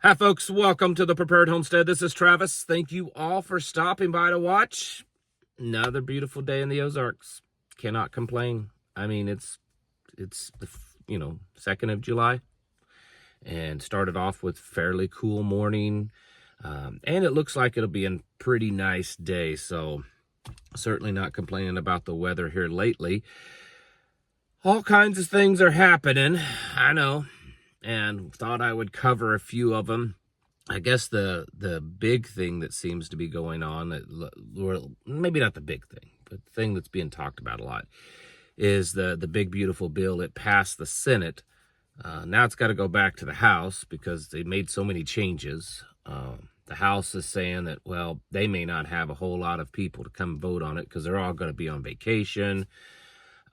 Hi, folks. Welcome to the Prepared Homestead. This is Travis. Thank you all for stopping by to watch another beautiful day in the Ozarks. Cannot complain. I mean, it's the 2nd of July, and started off with fairly cool morning, and it looks like it'll be a pretty nice day. So certainly not complaining about the weather here lately. All kinds of things are happening, I know, and thought I would cover a few of them. I guess the big thing that seems to be going on, well, maybe not the big thing, but the thing that's being talked about a lot, is the big beautiful bill. It passed the Senate. Now it's got to go back to the House because they made so many changes. The House is saying that, well, they may not have a whole lot of people to come vote on it because they're all going to be on vacation.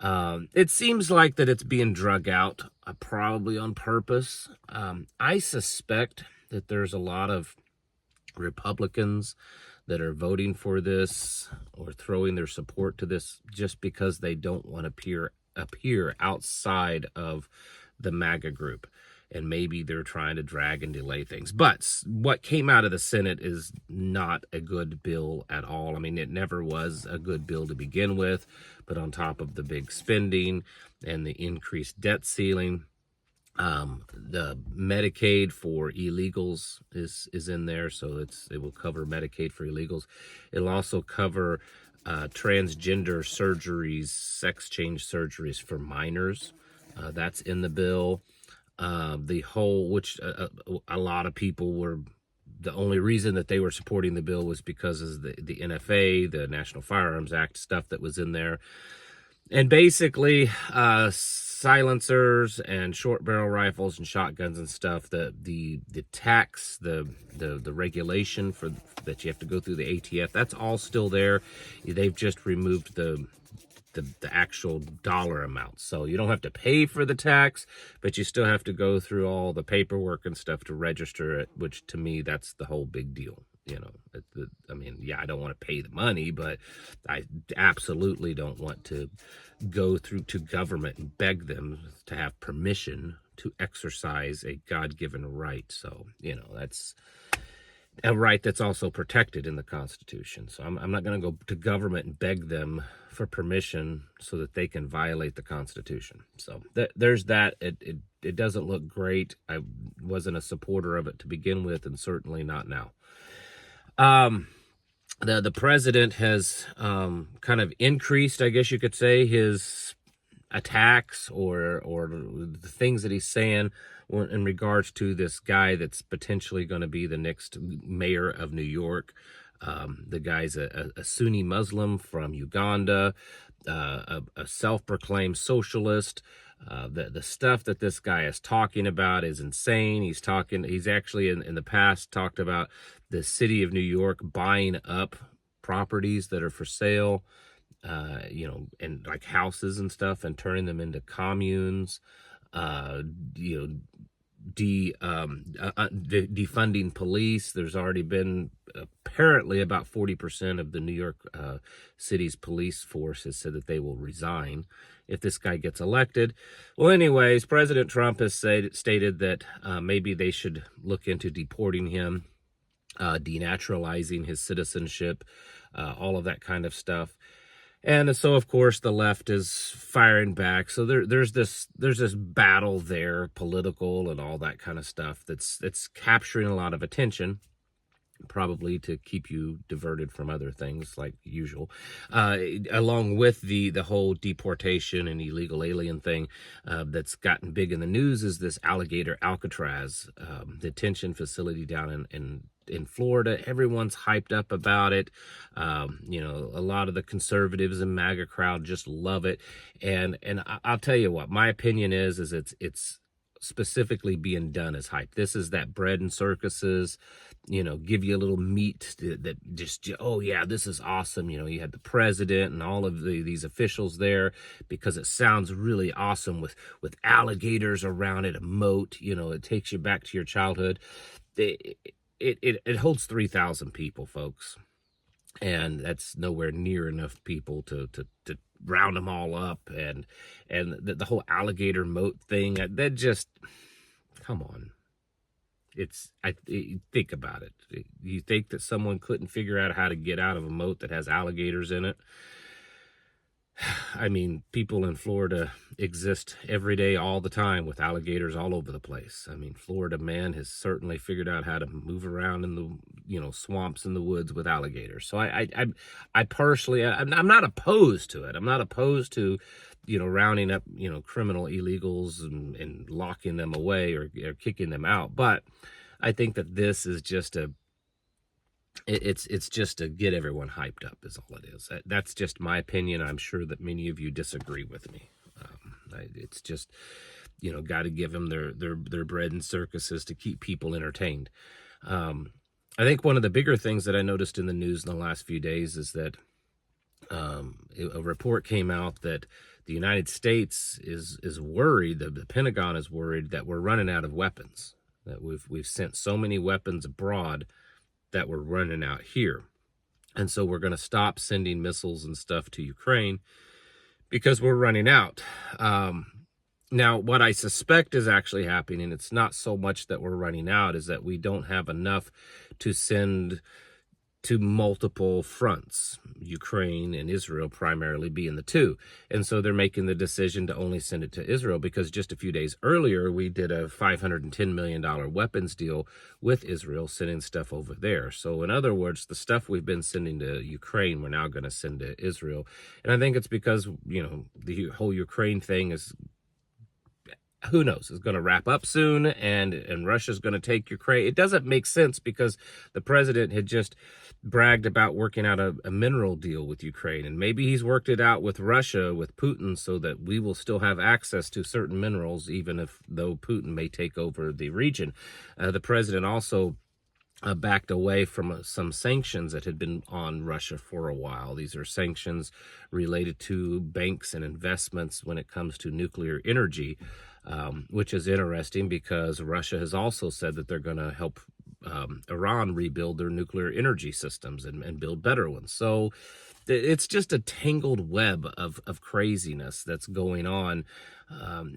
It seems like that it's being drug out, probably on purpose. I suspect that there's a lot of Republicans that are voting for this or throwing their support to this just because they don't want to appear outside of the MAGA group. And maybe they're trying to drag and delay things. But what came out of the Senate is not a good bill at all. I mean, it never was a good bill to begin with. But on top of the big spending and the increased debt ceiling, the Medicaid for illegals is in there. So it will cover Medicaid for illegals. It'll also cover transgender surgeries, sex change surgeries for minors. That's in the bill. Which a lot of people were, the only reason that they were supporting the bill was because of the NFA, the National Firearms Act stuff that was in there. And basically, silencers and short barrel rifles and shotguns and stuff, the tax, the regulation for that you have to go through the ATF, that's all still there. They've just removed the actual dollar amount. So you don't have to pay for the tax, but you still have to go through all the paperwork and stuff to register it, which to me, that's the whole big deal. I mean, yeah, I don't want to pay the money, but I absolutely don't want to go through to government and beg them to have permission to exercise a God-given right. So, that's a right that's also protected in the Constitution. So I'm not going to go to government and beg them for permission so that they can violate the Constitution. So there's that. It doesn't look great. I wasn't a supporter of it to begin with, and certainly not now. The president has kind of increased, I guess you could say, his attacks or the things that he's saying in regards to this guy that's potentially going to be the next mayor of New York. The guy's a Sunni Muslim from Uganda, a self-proclaimed socialist. The stuff that this guy is talking about is insane. He's actually in the past talked about the city of New York buying up properties that are for sale, and like houses and stuff, and turning them into communes, defunding police. There's already been apparently about 40% of the New York city's police force has said that they will resign if this guy gets elected. Well, anyways, President Trump has stated that maybe they should look into deporting him, denaturalizing his citizenship, all of that kind of stuff. And so, of course, the left is firing back. So there's this battle there, political and all that kind of stuff that's capturing a lot of attention, probably to keep you diverted from other things like usual, along with the whole deportation and illegal alien thing that's gotten big in the news. Is this alligator Alcatraz detention facility down in Florida. Everyone's hyped up about it. A lot of the conservatives and MAGA crowd just love it. And I'll tell you what, my opinion is it's specifically being done as hype. This is that bread and circuses, give you a little meat that just, oh yeah, this is awesome. You had the president and all of these officials there because it sounds really awesome with alligators around it, a moat, it takes you back to your childhood. It holds 3,000 people, folks. And that's nowhere near enough people to round them all up. And the whole alligator moat thing, that just, come on. think about it. You think that someone couldn't figure out how to get out of a moat that has alligators in it? I mean, people in Florida exist every day, all the time, with alligators all over the place. I mean, Florida man has certainly figured out how to move around in the, swamps and the woods with alligators. So I personally, I'm not opposed to it. I'm not opposed to, rounding up, criminal illegals and locking them away or kicking them out. But I think that this is just it's just to get everyone hyped up is all it is. That's just my opinion. I'm sure that many of you disagree with me. It's just, got to give them their bread and circuses to keep people entertained. I think one of the bigger things that I noticed in the news in the last few days is that a report came out that the United States is worried, the Pentagon is worried that we're running out of weapons, that we've sent so many weapons abroad that we're running out here. And so we're going to stop sending missiles and stuff to Ukraine because we're running out. Now, what I suspect is actually happening, it's not so much that we're running out, is that we don't have enough to send to multiple fronts, Ukraine and Israel primarily being the two. And so they're making the decision to only send it to Israel, because just a few days earlier, we did a $510 million weapons deal with Israel, sending stuff over there. So in other words, the stuff we've been sending to Ukraine, we're now going to send to Israel. And I think it's because, the whole Ukraine thing is, who knows, is going to wrap up soon, and Russia's going to take Ukraine. It doesn't make sense, because the president had just bragged about working out a mineral deal with Ukraine, and maybe he's worked it out with Russia, with Putin, so that we will still have access to certain minerals, even though Putin may take over the region. The president also backed away from some sanctions that had been on Russia for a while. These are sanctions related to banks and investments when it comes to nuclear energy, which is interesting, because Russia has also said that they're going to help Iran rebuild their nuclear energy systems and build better ones. So it's just a tangled web of craziness that's going on.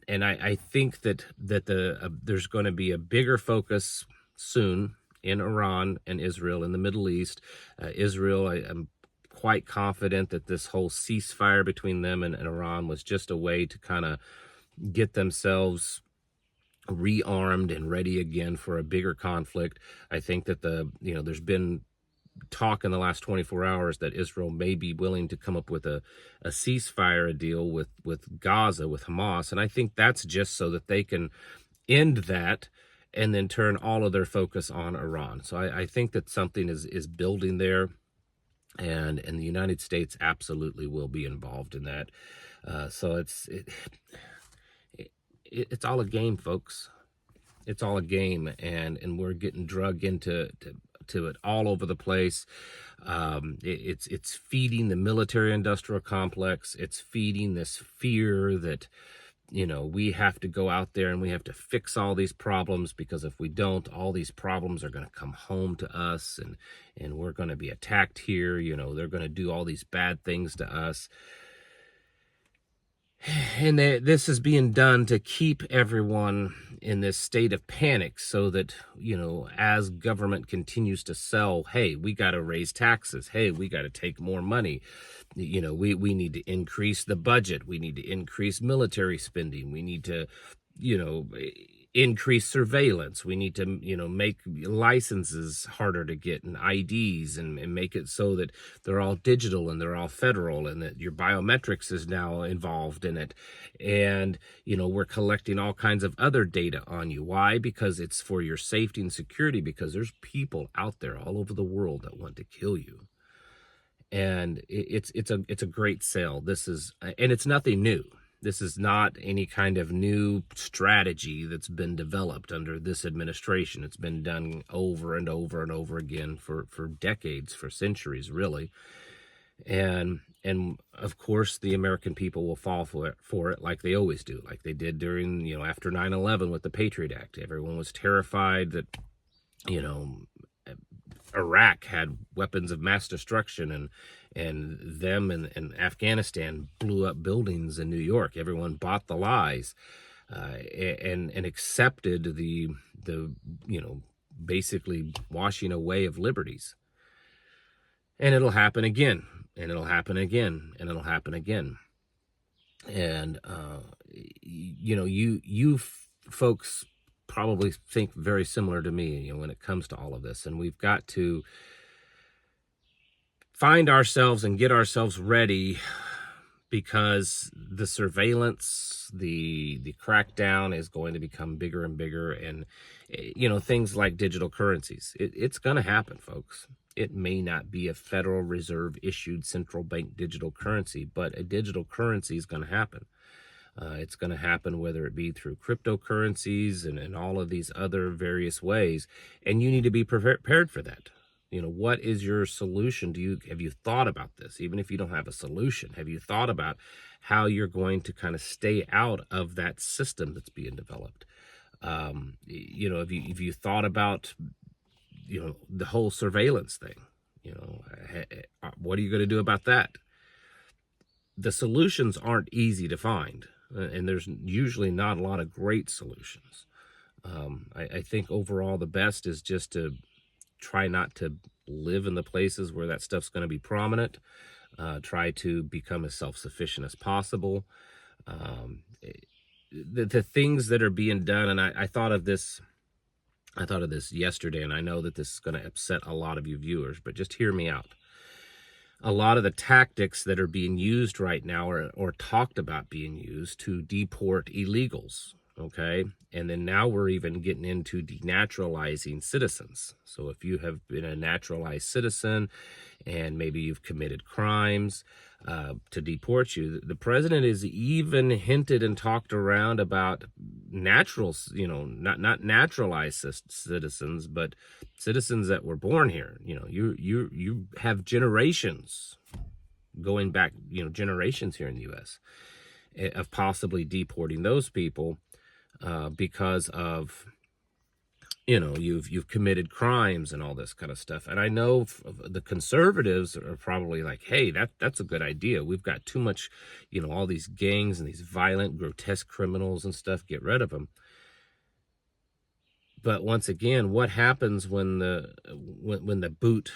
And I think that there's going to be a bigger focus soon in Iran and Israel, in the Middle East. Israel, I'm quite confident that this whole ceasefire between them and Iran was just a way to kind of get themselves rearmed and ready again for a bigger conflict. I think that there's been talk in the last 24 hours that Israel may be willing to come up with a ceasefire deal with Gaza, with Hamas. And I think that's just so that they can end that and then turn all of their focus on Iran. So I think that something is building there, and the United States absolutely will be involved in that. So it's all a game, folks. It's all a game, and we're getting drug into it all over the place. It's feeding the military-industrial complex. It's feeding this fear that, we have to go out there and we have to fix all these problems, because if we don't, all these problems are going to come home to us, and we're going to be attacked here. They're going to do all these bad things to us. And this is being done to keep everyone in this state of panic, so that, as government continues to sell, hey, we got to raise taxes. Hey, we got to take more money. We need to increase the budget. We need to increase military spending. We need to, increase surveillance. We need to, make licenses harder to get, and IDs, and make it so that they're all digital and they're all federal, and that your biometrics is now involved in it. And, we're collecting all kinds of other data on you. Why? Because it's for your safety and security, because there's people out there all over the world that want to kill you. And it's a great sale. And it's nothing new. This is not any kind of new strategy that's been developed under this administration. It's been done over and over and over again for decades, for centuries, really. And of course, the American people will fall for it like they always do, like they did during, after 9/11 with the Patriot Act. Everyone was terrified that, Iraq had weapons of mass destruction, and them and Afghanistan blew up buildings in New York. Everyone bought the lies. and accepted the basically washing away of liberties. And it'll happen again, and it'll happen again, and it'll happen again. And you folks probably think very similar to me, when it comes to all of this, and we've got to find ourselves and get ourselves ready, because the surveillance, the crackdown is going to become bigger and bigger, and things like digital currencies, it's going to happen, folks. It may not be a Federal Reserve issued central bank digital currency, but a digital currency is going to happen. It's going to happen whether it be through cryptocurrencies and all of these other various ways, and you need to be prepared for that. What is your solution? Have you thought about this? Even if you don't have a solution, have you thought about how you're going to kind of stay out of that system that's being developed? Have you thought about the whole surveillance thing? What are you going to do about that? The solutions aren't easy to find, and there's usually not a lot of great solutions. I think overall the best is just to try not to live in the places where that stuff's going to be prominent. Try to become as self-sufficient as possible. The things that are being done, and I thought of this yesterday, and I know that this is going to upset a lot of you viewers, but just hear me out. A lot of the tactics that are being used right now or talked about being used to deport illegals, okay? And then now we're even getting into denaturalizing citizens. So if you have been a naturalized citizen and maybe you've committed crimes, to deport you, the president has even hinted and talked around about not naturalized citizens, but citizens that were born here. You have generations going back, generations here in the U.S. of possibly deporting those people because of you've committed crimes and all this kind of stuff. And I know the conservatives are probably like, hey, that's a good idea. We've got too much, all these gangs and these violent, grotesque criminals and stuff. Get rid of them. But once again, what happens when the boot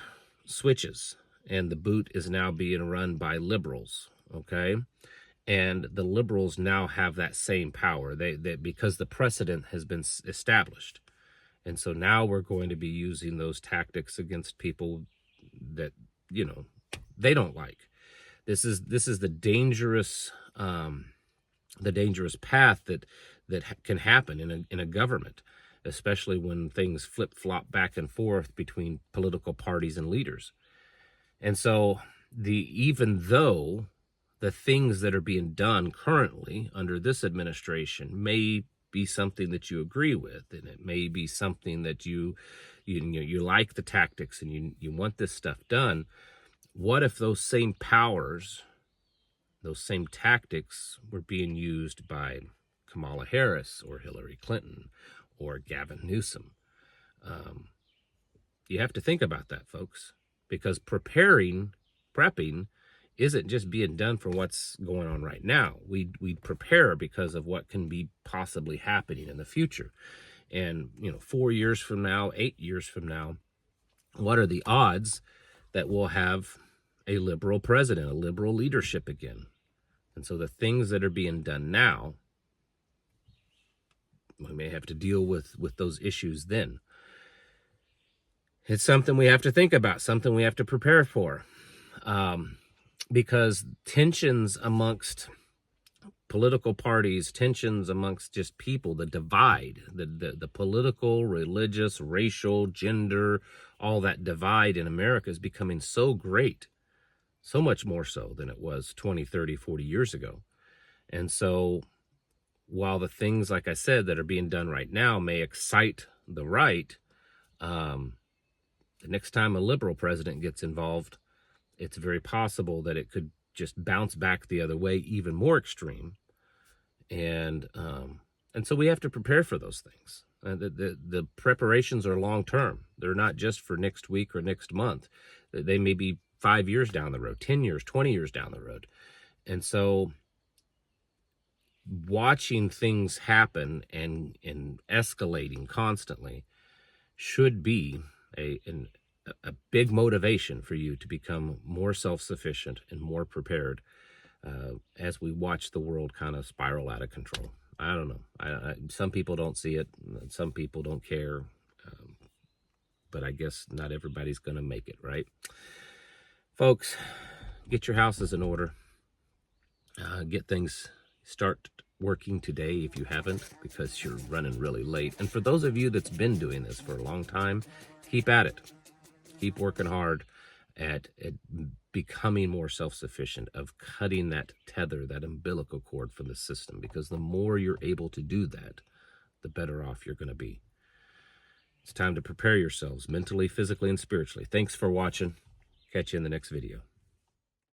switches and the boot is now being run by liberals, okay? And the liberals now have that same power. They because the precedent has been established. And so now we're going to be using those tactics against people that, they don't like. This is the dangerous path that can happen in a government, especially when things flip-flop back and forth between political parties and leaders. And so even though the things that are being done currently under this administration may be something that you agree with, and it may be something that you like the tactics and you want this stuff done, what if those same powers, those same tactics were being used by Kamala Harris or Hillary Clinton or Gavin Newsom? You have to think about that, folks, because prepping isn't just being done for what's going on right now. We prepare because of what can be possibly happening in the future. And, 4 years from now, 8 years from now, what are the odds that we'll have a liberal president, a liberal leadership again? And so the things that are being done now, we may have to deal with those issues then. It's something we have to think about, something we have to prepare for. Because tensions amongst political parties, tensions amongst just people, the divide, the political, religious, racial, gender, all that divide in America is becoming so great, so much more so than it was 20, 30, 40 years ago. And so while the things, like I said, that are being done right now may excite the right, the next time a liberal president gets involved, it's very possible that it could just bounce back the other way, even more extreme. And so we have to prepare for those things. The preparations are long term. They're not just for next week or next month. They may be 5 years down the road, 10 years, 20 years down the road. And so watching things happen and escalating constantly should be a big motivation for you to become more self-sufficient and more prepared as we watch the world kind of spiral out of control. I don't know. Some people don't see it. Some people don't care. But I guess not everybody's going to make it, right? Folks, get your houses in order. Get things, start working today if you haven't, because you're running really late. And for those of you that's been doing this for a long time, keep at it. Keep working hard at becoming more self-sufficient, of cutting that tether, that umbilical cord from the system, because the more you're able to do that, the better off you're going to be. It's time to prepare yourselves mentally, physically, and spiritually. Thanks for watching. Catch you in the next video.